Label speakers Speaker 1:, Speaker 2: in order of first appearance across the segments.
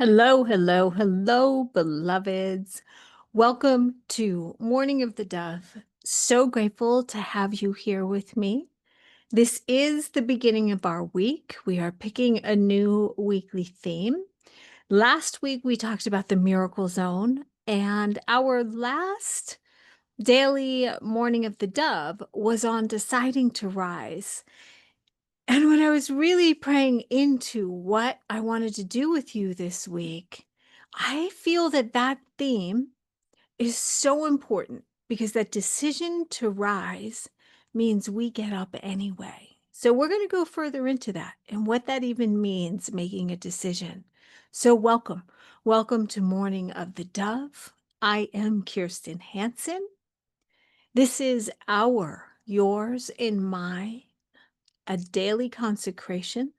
Speaker 1: Hello, hello, hello, beloveds. Welcome to Morning of the Dove. So grateful to have you here with me. This is the beginning of our week. We are picking a new weekly theme. Last week, we talked about the miracle zone, and our last daily Morning of the Dove was on deciding to rise. And when I was really praying into what I wanted to do with you this week, I feel that that theme is so important because that decision to rise means we get up anyway. So we're going to go further into that and what that even means, making a decision. So welcome. Welcome to Morning of the Dove. I am Kirstin Hanson. This is yours, and my, a daily consecration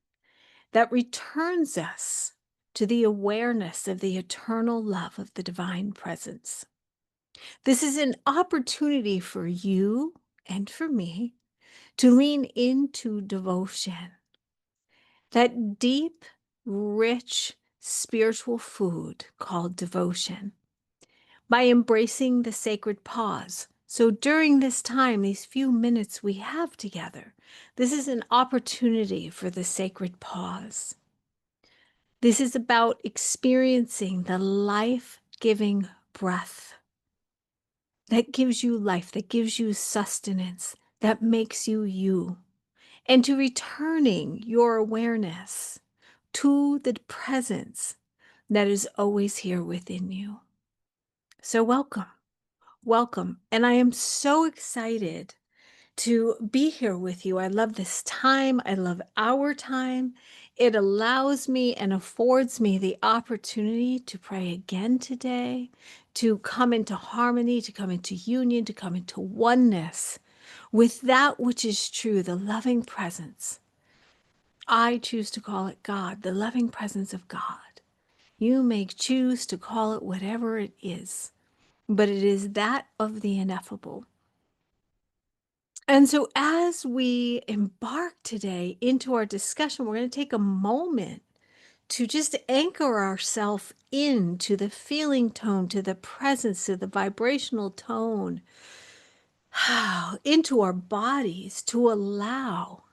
Speaker 1: that returns us to the awareness of the eternal love of the divine presence. This is an opportunity for you and for me to lean into devotion, that deep, rich spiritual food called devotion, by embracing the sacred pause. So during this time, these few minutes we have together, this is an opportunity for the sacred pause. This is about experiencing the life-giving breath that gives you life, that gives you sustenance, that makes you you, and to returning your awareness to the presence that is always here within you. So welcome, welcome. And I am so excited to be here with you. I love this time. I love our time. It allows me and affords me the opportunity to pray again today, to come into harmony, to come into union, to come into oneness with that which is true, the loving presence. I choose to call it God, the loving presence of God. You may choose to call it whatever it is, but it is that of the ineffable. And so, as we embark today into our discussion, we're going to take a moment to just anchor ourselves into the feeling tone, to the presence, to the vibrational tone, into our bodies, to allow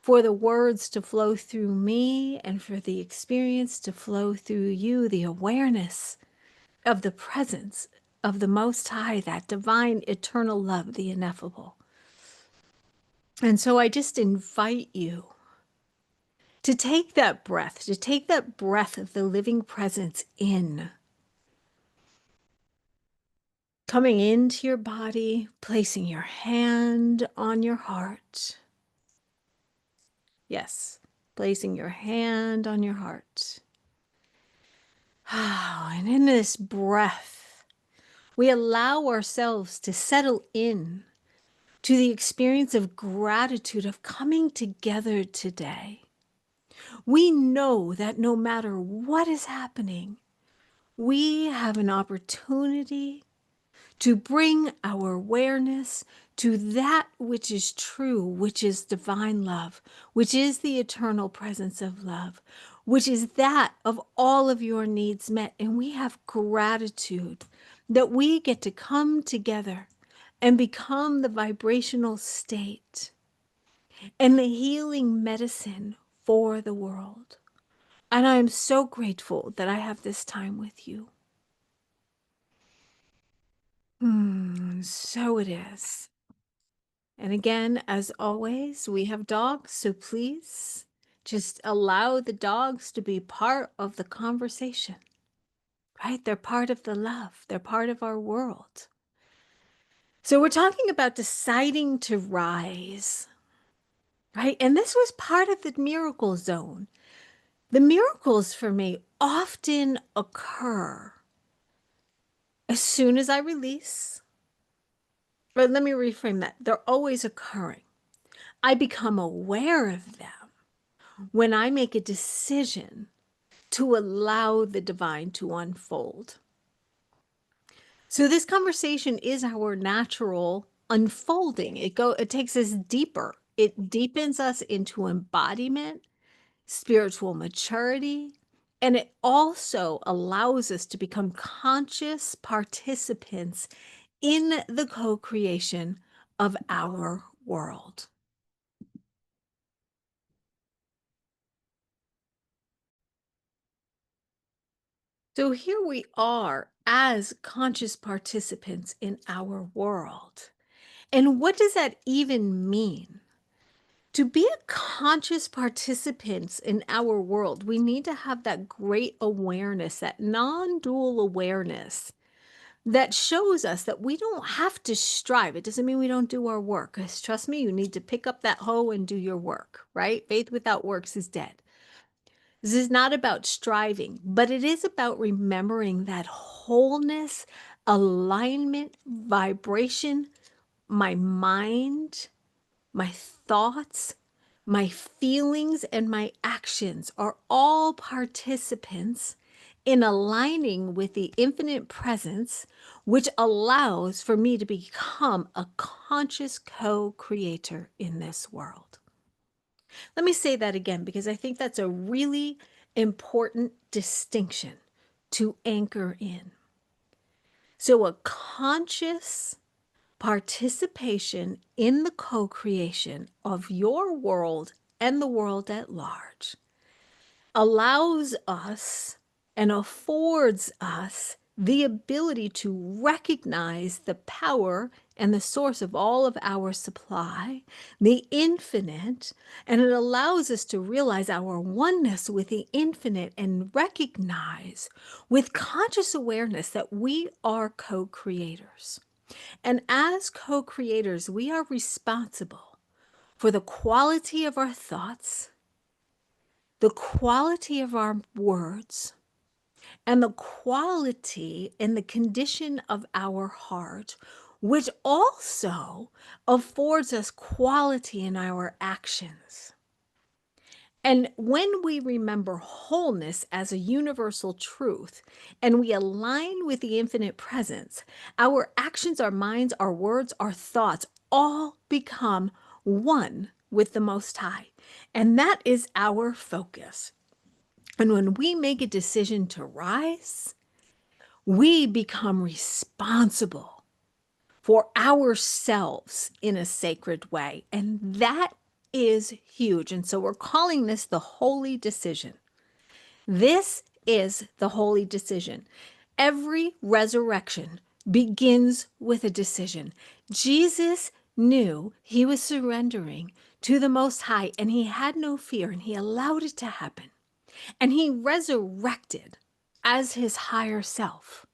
Speaker 1: for the words to flow through me and for the experience to flow through you, the awareness of the presence of the Most High, that divine, eternal love, the ineffable. And so I just invite you to take that breath, of the living presence in. Coming into your body, placing your hand on your heart. Yes, placing your hand on your heart. And in this breath, we allow ourselves to settle in to the experience of gratitude of coming together today. We know that no matter what is happening, we have an opportunity to bring our awareness to that which is true, which is divine love, which is the eternal presence of love, which is that of all of your needs met. And we have gratitude that we get to come together and become the vibrational state and the healing medicine for the world. And I am so grateful that I have this time with you. So it is. And again, as always, we have dogs, so please just allow the dogs to be part of the conversation, right? They're part of the love. They're part of our world. So we're talking about deciding to rise, right? And this was part of the miracle zone. The miracles for me often occur as soon as I release. But let me reframe that. They're always occurring. I become aware of them when I make a decision to allow the divine to unfold. So this conversation is our natural unfolding. It takes us deeper. It deepens us into embodiment, spiritual maturity, And it also allows us to become conscious participants in the co-creation of our world. So here we are as conscious participants in our world. And what does that even mean? To be a conscious participants in our world, we need to have that great awareness, that non-dual awareness that shows us that we don't have to strive. It doesn't mean we don't do our work. 'Cause trust me, you need to pick up that hoe and do your work, right? Faith without works is dead. This is not about striving, but it is about remembering that wholeness, alignment, vibration, my mind, my thoughts, my feelings, and my actions are all participants in aligning with the infinite presence, which allows for me to become a conscious co-creator in this world. Let me say that again, because I think that's a really important distinction to anchor in. So a conscious participation in the co-creation of your world and the world at large allows us and affords us the ability to recognize the power and the source of all of our supply, the infinite, and it allows us to realize our oneness with the infinite and recognize with conscious awareness that we are co-creators. And as co-creators, we are responsible for the quality of our thoughts, the quality of our words, and the quality and the condition of our heart, which also affords us quality in our actions. And when we remember wholeness as a universal truth and we align with the infinite presence, our actions, our minds, our words, our thoughts all become one with the Most High. And that is our focus. And when we make a decision to rise, we become responsible for ourselves in a sacred way. And that is huge. And so we're calling this the holy decision. This is the holy decision. Every resurrection begins with a decision. Jesus knew he was surrendering to the Most High and he had no fear and he allowed it to happen. And he resurrected as his higher self.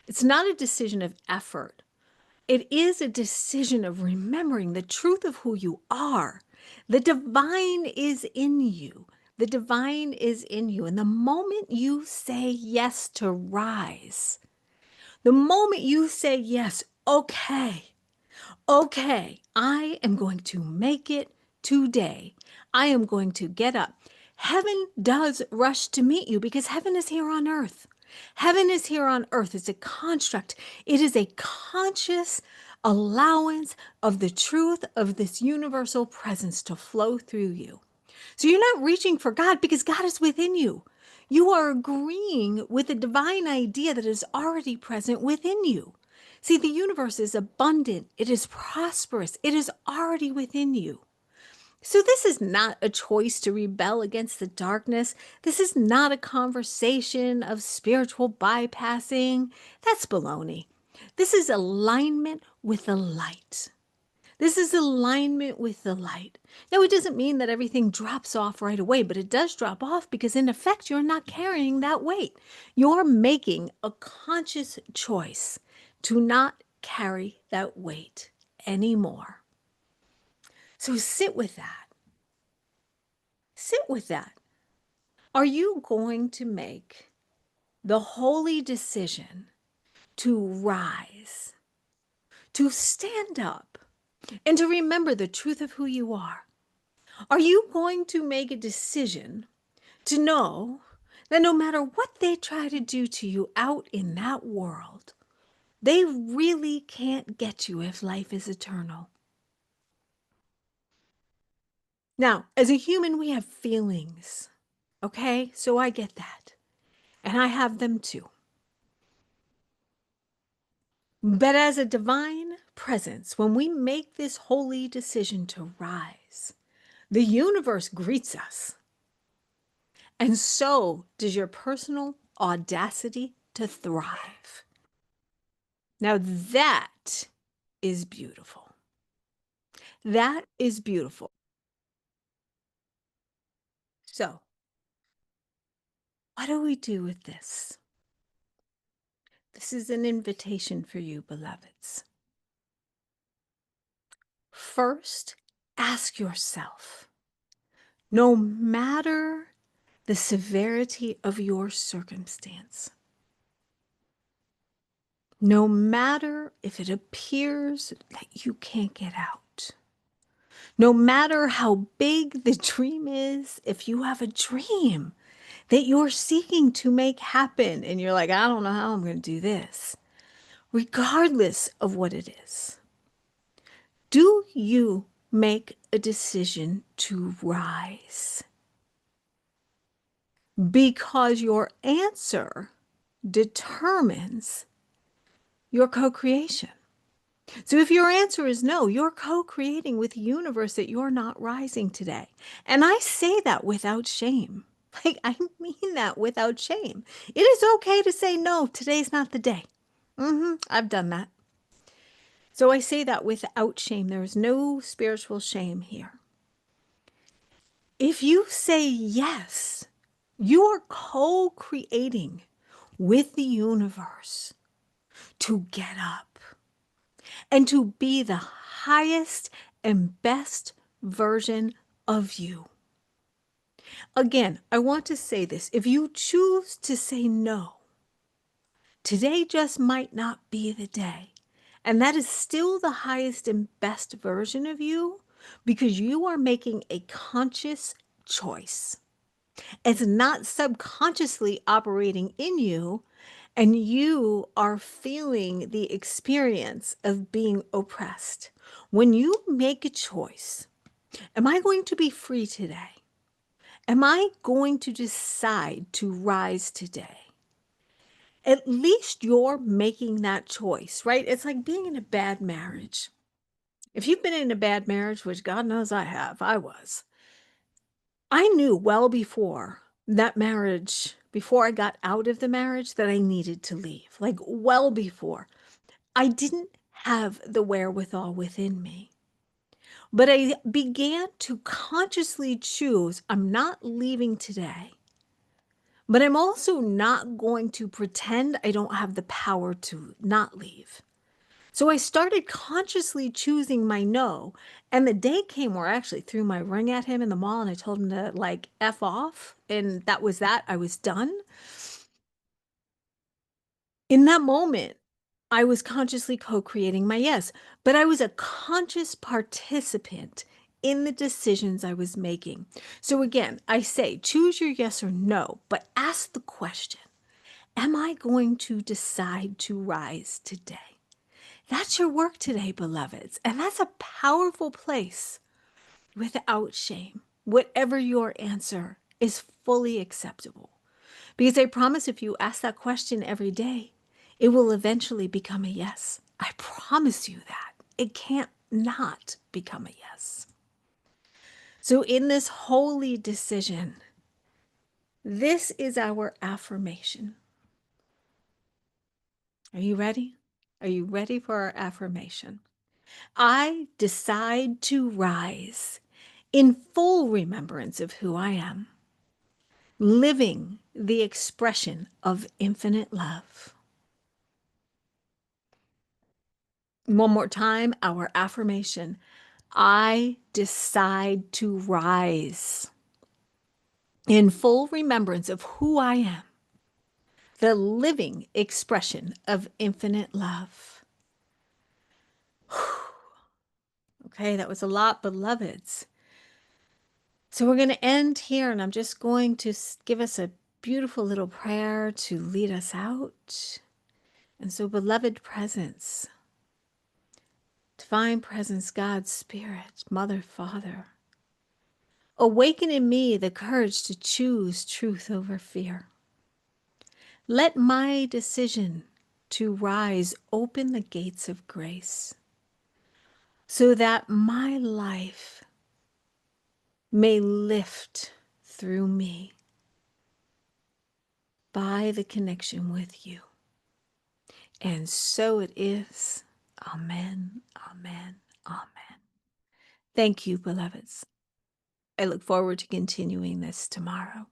Speaker 1: It's not a decision of effort. It is a decision of remembering the truth of who you are. The divine is in you. The divine is in you. And the moment you say yes to rise, the moment you say yes, okay, I am going to make it today. I am going to get up. Heaven does rush to meet you because heaven is here on earth. Heaven is here on earth. It's a construct. It is a conscious allowance of the truth of this universal presence to flow through you. So you're not reaching for God because God is within you. You are agreeing with the divine idea that is already present within you. See, the universe is abundant. It is prosperous. It is already within you. So this is not a choice to rebel against the darkness. This is not a conversation of spiritual bypassing. That's baloney. This is alignment with the light. This is alignment with the light. Now, it doesn't mean that everything drops off right away, but it does drop off because in effect, you're not carrying that weight. You're making a conscious choice to not carry that weight anymore. So sit with that. Sit with that. Are you going to make the holy decision to rise, to stand up, and to remember the truth of who you are? Are you going to make a decision to know that no matter what they try to do to you out in that world, they really can't get you if life is eternal? Now, as a human, we have feelings. Okay, so I get that. And I have them too. But as a divine presence, when we make this holy decision to rise, the universe greets us. And so does your personal audacity to thrive. Now that is beautiful. That is beautiful. So, what do we do with this? This is an invitation for you, beloveds. First, ask yourself, no matter the severity of your circumstance, no matter if it appears that you can't get out, no matter how big the dream is, if you have a dream that you're seeking to make happen and you're like, I don't know how I'm going to do this, regardless of what it is, do you make a decision to rise? Because your answer determines your co-creation. So if your answer is no, you're co-creating with the universe that you're not rising today. And I say that without shame. Like, I mean that without shame. It is okay to say no, today's not the day. I've done that. So I say that without shame. There is no spiritual shame here. If you say yes, you are co-creating with the universe to get up and to be the highest and best version of you. Again, I want to say this. If you choose to say no, today just might not be the day. And that is still the highest and best version of you because you are making a conscious choice. It's not subconsciously operating in you, and you are feeling the experience of being oppressed. When you make a choice, am I going to be free today? Am I going to decide to rise today? At least you're making that choice, right? It's like being in a bad marriage. If you've been in a bad marriage, which God knows I have, I was, I knew well before that marriage, before I got out of the marriage, that I needed to leave. Like, well before. I didn't have the wherewithal within me. But I began to consciously choose, I'm not leaving today. But I'm also not going to pretend I don't have the power to not leave. So I started consciously choosing my no. And the day came where I actually threw my ring at him in the mall and I told him to like F off. And that was that. I was done. In that moment, I was consciously co-creating my yes, but I was a conscious participant in the decisions I was making. So again, I say choose your yes or no, but ask the question, am I going to decide to rise today? That's your work today, beloveds. And that's a powerful place without shame. Whatever your answer is fully acceptable. Because I promise if you ask that question every day, it will eventually become a yes. I promise you that. It can't not become a yes. So in this holy decision, this is our affirmation. Are you ready? Are you ready for our affirmation? I decide to rise in full remembrance of who I am, living the expression of infinite love. One more time, our affirmation. I decide to rise in full remembrance of who I am, the living expression of infinite love. Okay, that was a lot, beloveds. So we're going to end here, and I'm just going to give us a beautiful little prayer to lead us out. And so, beloved presence, divine presence, God's Spirit, Mother, Father, Awaken in me the courage to choose truth over fear. Let my decision to rise open the gates of grace so that my life may lift through me by the connection with you. And so it is. Amen, amen, amen. Thank you, beloveds. I look forward to continuing this tomorrow.